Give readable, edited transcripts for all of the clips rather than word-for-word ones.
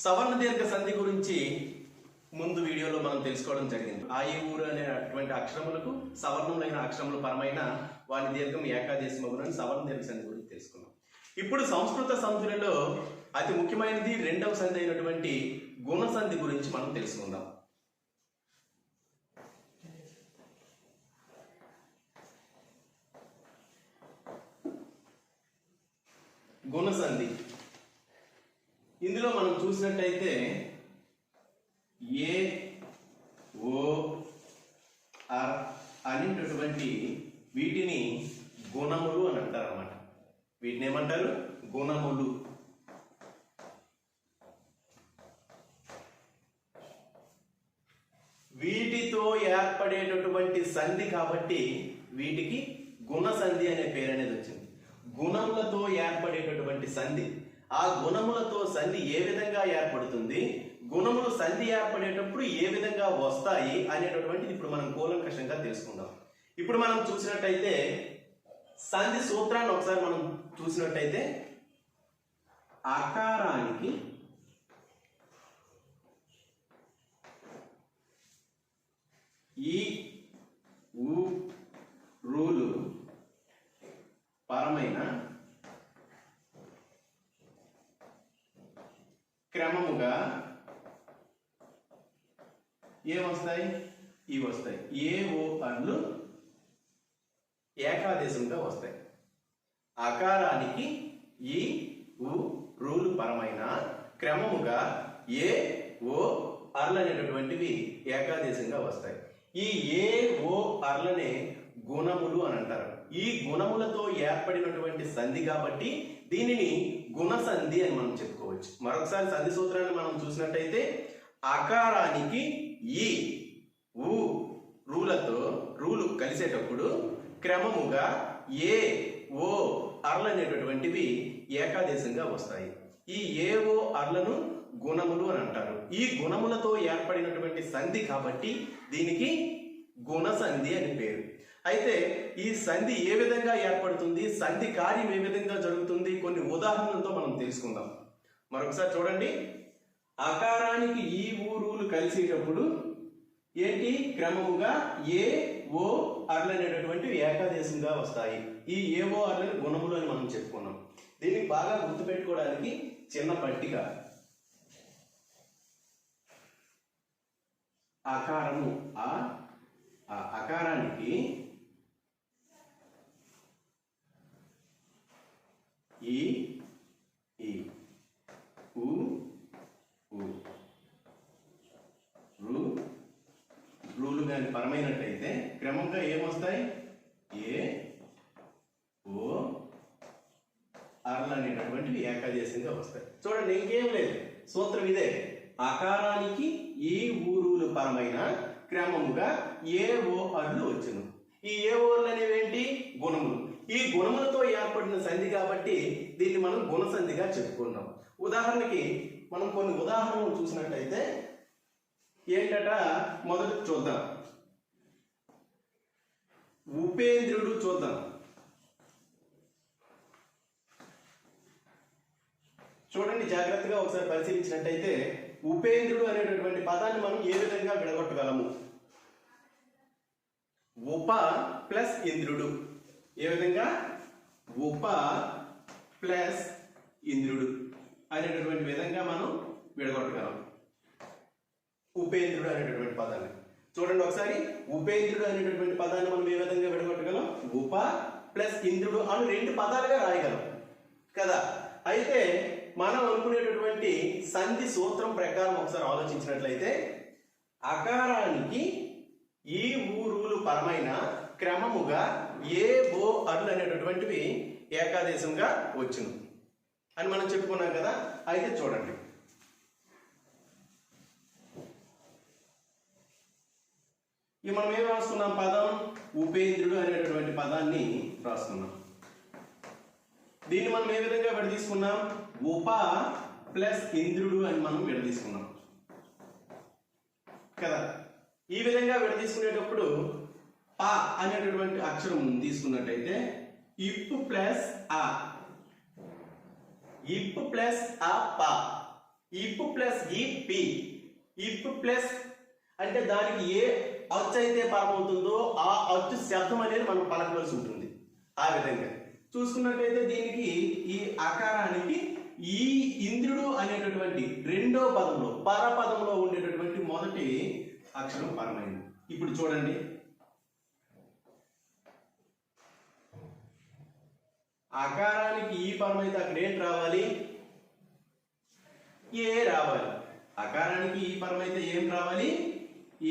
సవర్ణ దీర్ఘ సంధి గురించి ముందు వీడియోలో మనం తెలుసుకోవడం జరిగింది. ఆ ఈ ఊరు అనేటువంటి అక్షరములకు సవర్ణములైన అక్షరములు పరమైన వాని దీర్ఘం ఏకాదేశమగునని సవర్ణ దీర్ఘ సంధి గురించి తెలుసుకున్నాం. ఇప్పుడు సంస్కృత సంధులలో అతి ముఖ్యమైనది రెండవ సంధి అయినటువంటి గుణ సంధి గురించి మనం తెలుసుకుందాం. గుణ సంధి ఇందులో మనం చూసినట్టయితే ఏ ఓ ఆర్ అనేటటువంటి వీటిని గుణములు అని అంటారు అన్నమాట. వీటిని ఏమంటారు? గుణములు. వీటితో ఏర్పడేటటువంటి సంధి కాబట్టి వీటికి గుణ సంధి అనే పేరు అనేది వచ్చింది. గుణములతో ఏర్పడేటటువంటి సంధి. ఆ గుణములతో సంధి ఏ విధంగా ఏర్పడుతుంది, గుణములు సంధి ఏర్పడేటప్పుడు ఏ విధంగా వస్తాయి అనేటటువంటిది ఇప్పుడు మనం కూలంకషంగా తెలుసుకుందాం. ఇప్పుడు మనం చూసినట్టయితే సంధి సూత్రాన్ని ఒకసారి మనం చూసినట్టయితే ఆకారానికి ఈ ఊ రూలు పరమైన క్రమముగా ఏమొస్తాయి? ఇవి వస్తాయి. ఏ ఓ అన్లు ఏకాదేశంగా వస్తాయి. ఆకారానికి ఈ ఊ రూలు పరమైన క్రమముగా ఏ ఓ అర్లు అనేటటువంటివి ఏకాదేశంగా వస్తాయి. ఈ ఏ ఓ అర్లనే గుణములు అని అంటారు. ఈ గుణములతో ఏర్పడినటువంటి సంధి కాబట్టి దీనిని గుణ సంధి అని మనం చెప్పుకోవచ్చు. మరొకసారి సంధి సూత్రాన్ని మనం చూసినట్టయితే ఆకారానికి ఈ ఊ రూలతో రూలు కలిసేటప్పుడు క్రమముగా ఏ ఓ అర్లు అనేటటువంటివి ఏకాదేశంగా వస్తాయి. ఈ ఏ ఓ అర్లను గుణములు అని అంటారు. ఈ గుణములతో ఏర్పడినటువంటి సంధి కాబట్టి దీనికి గుణ సంధి అని పేరు. అయితే ఈ సంధి ఏ విధంగా ఏర్పడుతుంది, సంధి కార్యం ఏ విధంగా జరుగుతుంది, కొన్ని ఉదాహరణలతో మనం తెలుసుకుందాం. మరొకసారి చూడండి. ఆకారానికి ఈ ఊరులు కలిసేటప్పుడు ఏంటి? క్రమముగా ఏ ఓ అర్లు అనేటటువంటి ఏకాదేశంగా వస్తాయి. ఈ ఏ ఓ అర్లని గుణములు అని మనం చెప్పుకున్నాం. దీన్ని బాగా గుర్తుపెట్టుకోవడానికి చిన్న పట్టిక. ఆకారము ఆ ఆకారానికి ఈ ఈ ఊ ఊ రు రూలు కానీ పరమైనట్టయితే క్రమంగా ఏమొస్తాయి? ఏ ఓ అర్లు అనేటటువంటివి ఏకాదేశంగా వస్తాయి. చూడండి, ఇంకేం లేదు, సూత్రం ఇదే. ఆకారానికి ఈ ఊరులు పరమైన క్రమముగా ఏ ఓ అర్లు వచ్చును. ఈ ఏ ఓర్లు అనేవి ఏంటి? గుణములు. ఈ గుణములతో ఏర్పడిన సంధి కాబట్టి దీన్ని మనం గుణ సంధిగా చెప్పుకున్నాం. ఉదాహరణకి మనం కొన్ని ఉదాహరణలు చూసినట్టయితే ఏంటట, మొదటి చూద్దాం. ఉపేంద్రుడు చూద్దాం. చూడండి, జాగ్రత్తగా ఒకసారి పరిశీలించినట్టయితే ఉపేంద్రుడు అనేటటువంటి పదాన్ని మనం ఏ విధంగా విడగొట్టగలము? ఉప ప్లస్ ఇంద్రుడు. ఏ విధంగా? ఉప ప్లస్ ఇంద్రుడు అనేటటువంటి విధంగా మనం విడగొట్టగలం ఉపేంద్రుడు అనేటటువంటి పదాన్ని. చూడండి ఒకసారి, ఉపేంద్రుడు అనేటటువంటి పదాన్ని మనం ఏ విధంగా విడగొట్టగలం? ఉప ప్లస్ ఇంద్రుడు అని రెండు పదాలుగా రాయగలం కదా. అయితే మనం అనుకునేటటువంటి సంధి సూత్రం ప్రకారం ఒకసారి ఆలోచించినట్లయితే ఆకారానికి ఈ ఊరులు పరమైన క్రమముగా ఏ ఓ అర్లు అనేటటువంటివి ఏకాదేశంగా వచ్చును అని మనం చెప్పుకున్నాం కదా. అయితే చూడండి, ఇవి మనం ఏం రాసుకున్నాం? పదం ఉపేంద్రుడు అనేటటువంటి పదాన్ని రాసుకున్నాం. దీన్ని మనం ఏ విధంగా విడదీసుకున్నాం? ఉప ప్లస్ ఇంద్రుడు అని మనం విడదీసుకున్నాం కదా. ఈ విధంగా విడదీసుకునేటప్పుడు ప అనేటటువంటి అక్షరం తీసుకున్నట్టయితే ఇప్పు ప్లస్ ఆ, ఇప్పు ప్లస్ ఆ ప ఇప్ ప్లస్ ఈపి. ఇప్ ప్లస్ అంటే దానికి ఏ అచ్చు అయితే పరమవుతుందో ఆ అచ్చు శబ్దం అనేది మనం పలకవలసి ఉంటుంది. ఆ విధంగా చూసుకున్నట్లయితే దీనికి ఈ అకారానికి ఈ ఇంద్రుడు అనేటటువంటి రెండో పదంలో పరపదంలో ఉండేటటువంటి మొదటి అక్షరం పరమైంది. ఇప్పుడు చూడండి, అకారానికి ఈ పరమైతే అక్కడ ఏంటి రావాలి? ఏ రావాలి. అకారానికి ఈ పరమైతే ఏం రావాలి?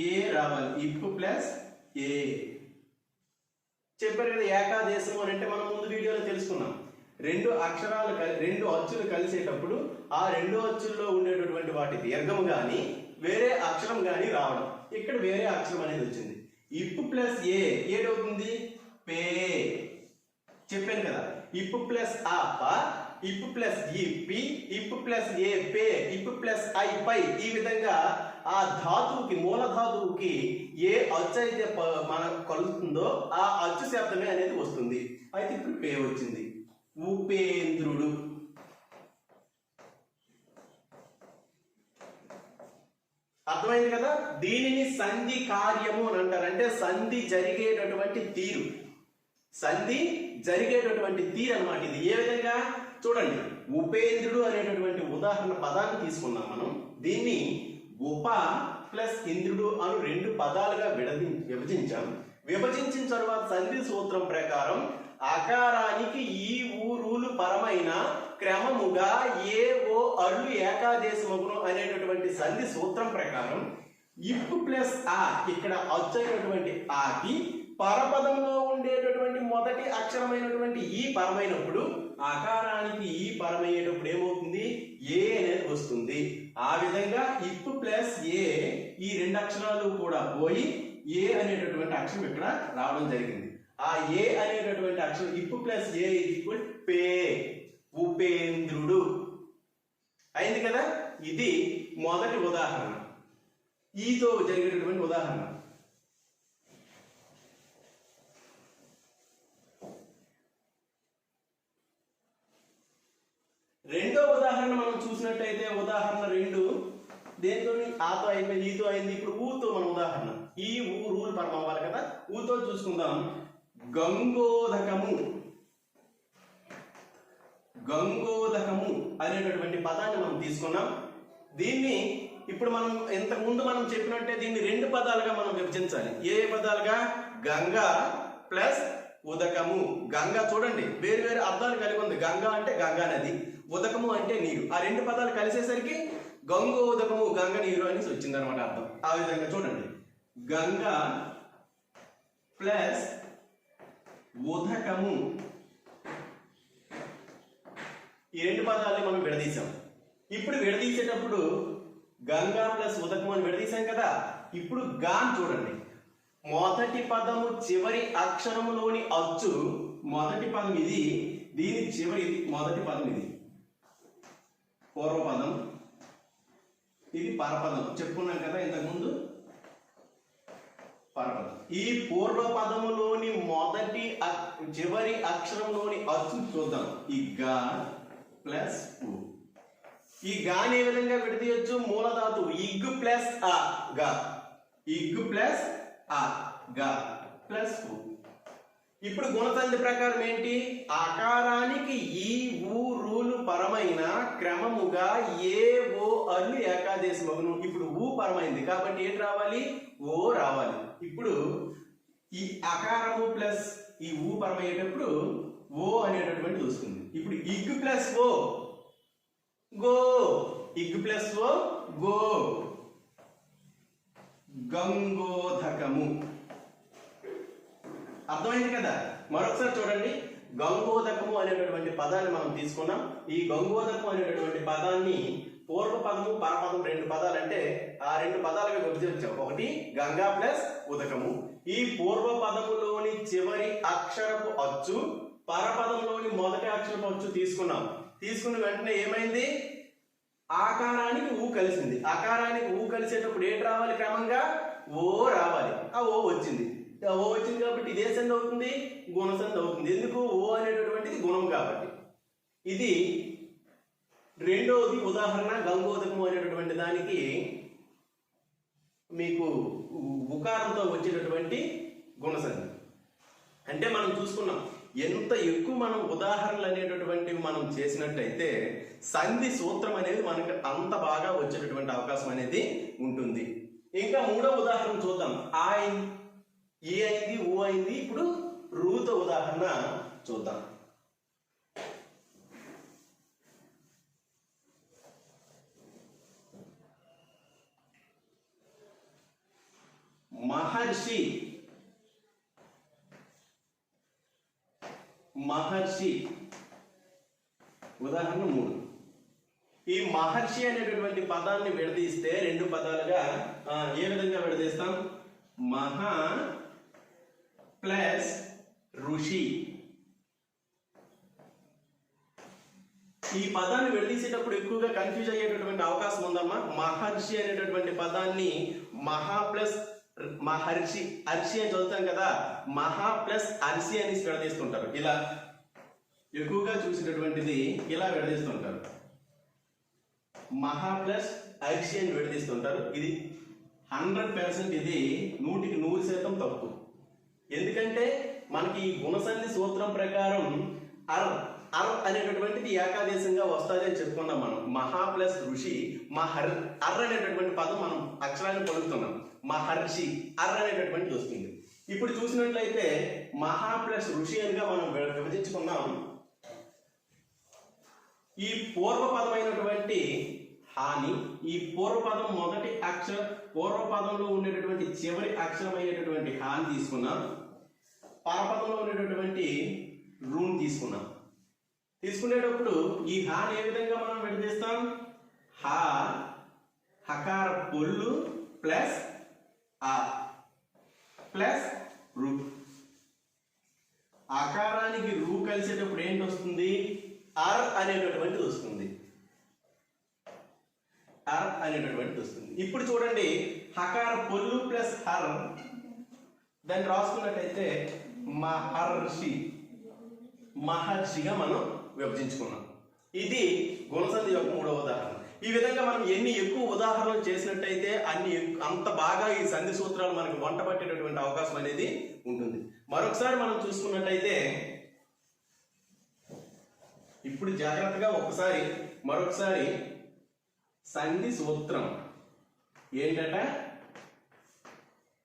ఏ రావాలి. ఇప్ ప్లస్ ఏ. చెప్పారు కదా ఏకాదేశం అని అంటే మనం ముందు వీడియోలో తెలుసుకున్నాం. రెండు అక్షరాలు రెండు అచ్చులు కలిసేటప్పుడు ఆ రెండు అచ్చుల్లో ఉండేటటువంటి వాటి దీర్ఘము గాని వేరే అక్షరం గాని రావడం. ఇక్కడ వేరే అక్షరం అనేది వచ్చింది. ఇప్ ప్లస్ ఏ ఏదవుతుంది? పే. చెప్పాను కదా, ఇప్ ప్లస్ ఆ ప, ఇప్ ప్లస్ ఈ పి, ఇప్ ప్లస్ ఏ పే, ఇప్ ప్లస్ ఐ పై. ఈ విధంగా ఆ ధాతువుకి మూల ధాతువుకి ఏ అచ్చు అయితే మనకు కలుస్తుందో ఆ అచ్చు శబ్దమే అనేది వస్తుంది. అయితే ఇప్పుడు పే వచ్చింది. ఉపేంద్రుడు. అర్థమైంది కదా? దీనిని సంధి కార్యము అని అంటారు. అంటే సంధి జరిగేటటువంటి తీరు, సంధి జరిగేటటువంటి తీరు అన్నమాట ఇది. ఏ విధంగా చూడండి, ఉపేంద్రుడు అనేటటువంటి ఉదాహరణ పదాన్ని తీసుకున్నాం మనం. దీన్ని ఉప ప్లస్ ఇంద్రుడు అను రెండు పదాలుగా విభజించాం. విభజించిన తర్వాత సంధి సూత్రం ప్రకారం అకారానికి ఈ ఊరులు పరమైన క్రమముగా ఏ ఓ అల్లు ఏకాదేశమగును అనేటటువంటి సంధి సూత్రం ప్రకారం ఇప్ ప్లస్ ఆ ఇక్కడ అచ్చైనటువంటి ఆకి పరపదంలో ఉండేటటువంటి మొదటి అక్షరమైనటువంటి ఈ పరమైనప్పుడు అకారానికి ఈ పరమయ్యేటప్పుడు ఏమవుతుంది? ఏ అనేది వస్తుంది. ఆ విధంగా ఇప్ ప్లస్ ఏ ఈ రెండు అక్షరాలు కూడా పోయి ఏ అనేటటువంటి అక్షరం ఇక్కడ రావడం జరిగింది. ఆ ఏ అనేటటువంటి అక్షరం ఇప్ ప్లస్ ఏ ఈక్వల్ పే, ఉపేంద్రుడు అయింది కదా. ఇది మొదటి ఉదాహరణ, ఈతో జరిగేటటువంటి ఉదాహరణ. రెండో ఉదాహరణ మనం చూసినట్టయితే ఉదాహరణ 2 దేంతో ఆతో అయిపోయింది, ఈతో అయింది. ఇప్పుడు ఊతో మన ఉదాహరణ. ఈ ఊ రూల్ పరం అవ్వాలి కదా. ఊతో చూసుకుందాం. గంగోదకము. గంగోదకము అనేటటువంటి పదాన్ని మనం తీసుకున్నాం. దీన్ని ఇప్పుడు మనం ఇంతకు ముందు మనం చెప్పినట్టే దీన్ని రెండు పదాలుగా మనం విభజించాలి. ఏ పదాలుగా? గంగా ప్లస్ ఉదకము. గంగా చూడండి వేరు వేరు అర్థాలు కలిగి ఉంది. గంగా అంటే గంగా నది, ఉదకము అంటే నీరు. ఆ రెండు పదాలు కలిసేసరికి గంగోదకము గంగ నీరు అని వచ్చింది అనమాట అర్థం. ఆ విధంగా చూడండి, గంగా ప్లస్ ఉదకము ఈ రెండు పదాలని మనం విడదీసాం. ఇప్పుడు విడదీసేటప్పుడు గంగా ప్లస్ ఉదకము అని విడదీసాం కదా. ఇప్పుడు గాన్ చూడండి, మొదటి పదము చివరి అక్షరములోని అచ్చు మొదటి పదం ఇది, దీని చివరి మొదటి పదం ఇది పూర్వపదం, ఇది పరపదం. చెప్పుకున్నాం కదా ఇంతకుముందు పరపదం. ఈ పూర్వపదములోని మొదటి చివరి అక్షరంలోని అచ్చు చూద్దాం. ఈ గా ప్లస్ ఉ. ఈ గాని ఏ విధంగా విడదీయొచ్చు? మూలధాతువు ఇగ్ ప్లస్ ఆ గా, ఇగ్ ప్లస్ ఆ గా ప్లస్ ఉ. ఇప్పుడు గుణసంధి ప్రకారం ఏంటి? ఆకారానికి ఈ ఊ రూలు పరమైన క్రమముగా ఏ ఓ అల్లు ఏకాదేశమగును. ఇప్పుడు ఊ పరమైంది కాబట్టి ఏంటి రావాలి? ఓ రావాలి. ఇప్పుడు ఈ అకారము ప్లస్ ఈ ఊ పరమయ్యేటప్పుడు ఓ అనేటటువంటి వస్తుంది. ఇప్పుడు ఇగ్ ప్లస్ ఓ గో, ఇగ్ ప్లస్ ఓ గో. గంగోదకము. అర్థమైంది కదా. మరొకసారి చూడండి, గంగోదకము అనేటటువంటి పదాన్ని మనం తీసుకున్నాం. ఈ గంగోదకము అనేటటువంటి పదాన్ని పూర్వపదము పరపదం రెండు పదాలు అంటే ఆ రెండు పదాలుగా విభజించాం. ఒకటి గంగా ప్లస్ ఉదకము. ఈ పూర్వపదములోని చివరి అక్షరపు అచ్చు పరపదంలోని మొదటి అక్షరపు అచ్చు తీసుకున్నాం. తీసుకున్న వెంటనే ఏమైంది? ఆకారానికి ఊ కలిసింది. ఆకారానికి ఊ కలిసేటప్పుడు ఏంటి రావాలి? క్రమంగా ఓ రావాలి. ఆ ఓ వచ్చింది. ఓ వచ్చింది కాబట్టి ఇదే సంధి అవుతుంది, గుణసంధి అవుతుంది. ఎందుకు? ఓ అనేటటువంటిది గుణం కాబట్టి. ఇది రెండవది ఉదాహరణ గంగోదకము అనేటటువంటి దానికి మీకు ఉకారంతో వచ్చేటటువంటి గుణసంధి. అంటే మనం చూసుకున్నాం ఎంత ఎక్కువ మనం ఉదాహరణలు అనేటటువంటివి మనం చేసినట్టయితే సంధి సూత్రం అనేది మనకు అంత బాగా వచ్చేటటువంటి అవకాశం అనేది ఉంటుంది. ఇంకా మూడో ఉదాహరణ చూద్దాం. ఈ అయింది, ఊ అయింది. ఇప్పుడు రూతో ఉదాహరణ చూద్దాం. మహర్షి, మహర్షి ఉదాహరణ 3. ఈ మహర్షి అనేటటువంటి పదాన్ని విడదీస్తే రెండు పదాలుగా ఏ విధంగా విడదీస్తాం? మహా ప్లస్ ఋషి. ఈ పదాన్ని విడదీసేటప్పుడు ఎక్కువగా కన్ఫ్యూజ్ అయ్యేటటువంటి అవకాశం ఉందమ్మా. మహర్షి అనేటటువంటి పదాన్ని మహా ప్లస్ మహర్షి, హర్షి అని చదువుతాం కదా, మహా ప్లస్ హర్షి అని విడదీస్తుంటారు. ఇలా ఎక్కువగా చూసేటటువంటిది ఇలా విడదీస్తుంటారు. మహా ప్లస్ హర్షి అని విడదీస్తుంటారు. ఇది 100% ఇది 100% తప్పు. ఎందుకంటే మనకి ఈ గుణసంధి సూత్రం ప్రకారం అర్ అనేటటువంటిది ఏకాదేశంగా వస్తుంది అని చెప్పుకున్నాం మనం. మహా ప్లస్ ఋషి, అర్ అనేటటువంటి పదం మనం అక్షరాన్ని పలుకుతున్నాం. మహర్షి అర్ అనేటటువంటిది వస్తుంది. ఇప్పుడు చూసినట్లయితే మహా ప్లస్ ఋషి అనిగా మనం విభజించుకున్నాం. ఈ పూర్వపదమైనటువంటి హాని, ఈ పూర్వపదం మొదటి అక్షరం, పూర్వపదంలో ఉండేటటువంటి చివరి అక్షరం అయినటువంటి హాని తీసుకున్నాం. పరపదంలో ఉండేటటువంటి రూన్ తీసుకున్నాం. తీసుకునేటప్పుడు ఈ హాని ఏ విధంగా మనం విడదీస్తాం? హా హకార పొల్లు ప్లస్ ఆ ప్లస్ రు. ఆకారానికి రూ కలిసేటప్పుడు ఏంటి వస్తుంది? ఆర్ అనేటటువంటిది వస్తుంది. ఆర్ అనేటటువంటిది వస్తుంది. ఇప్పుడు చూడండి, హకార పొల్లు ప్లస్ హర్, దాన్ని రాసుకున్నట్టయితే మహర్షి, మహర్షిగా మనం విభజించుకున్నాం. ఇది గుణసంధి యొక్క మూడవ ఉదాహరణ. ఈ విధంగా మనం ఎన్ని ఎక్కువ ఉదాహరణలు చేసినట్టయితే అంత బాగా ఈ సంధి సూత్రాలు మనకు వంట పట్టేటటువంటి అవకాశం అనేది ఉంటుంది. మరొకసారి మనం చూసుకున్నట్టయితే, ఇప్పుడు జాగ్రత్తగా మరొకసారి సంధి సూత్రం ఏంటట?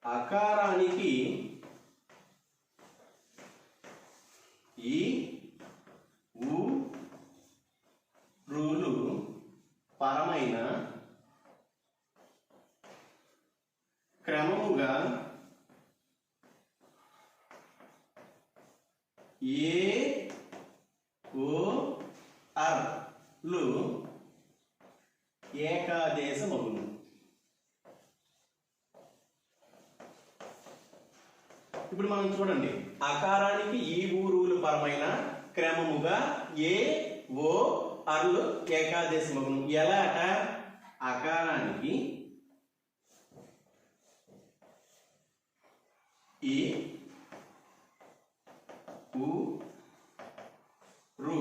అకారానికి ఈ ఊ రూలు పరమైన క్రమముగా ఏ ఓ అర్లు ఏకాదేశమగును. ఇప్పుడు మనం చూడండి, అకారానికి ఈ ఊరులు పరమైన క్రమముగా ఏ ఓ అర్లు ఏకాదేశమగును. ఎలా అట? అకారానికి ఈ ఊ రు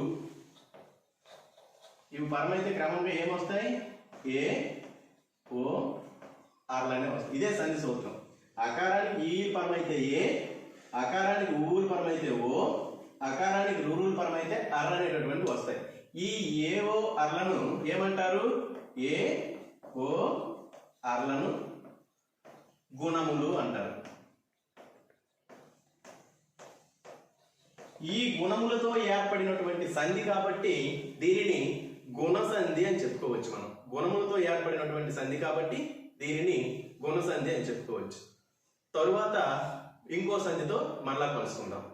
ఇవి పరమైతే క్రమంగా ఏమొస్తాయి? ఏ ఓ ఆర్లనే వస్తాయి. ఇదే సంధి సూత్రం. అకారానికి ఈ పరమైతే ఏ, అకారానికి ఊరు పరమైతే ఓ, అకారానికి రూరులు పరమైతే అర్ అనేటటువంటి వస్తాయి. ఈ ఏ ఓ అర్లను ఏమంటారు? ఏ ఓ అర్లను గుణములు అంటారు. ఈ గుణములతో ఏర్పడినటువంటి సంధి కాబట్టి దీనిని గుణసంధి అని చెప్పుకోవచ్చు. మనం గుణములతో ఏర్పడినటువంటి సంధి కాబట్టి దీనిని గుణసంధి అని చెప్పుకోవచ్చు. తరువాత ఇంకో సంధితో మరలా కలుసుకుందాం.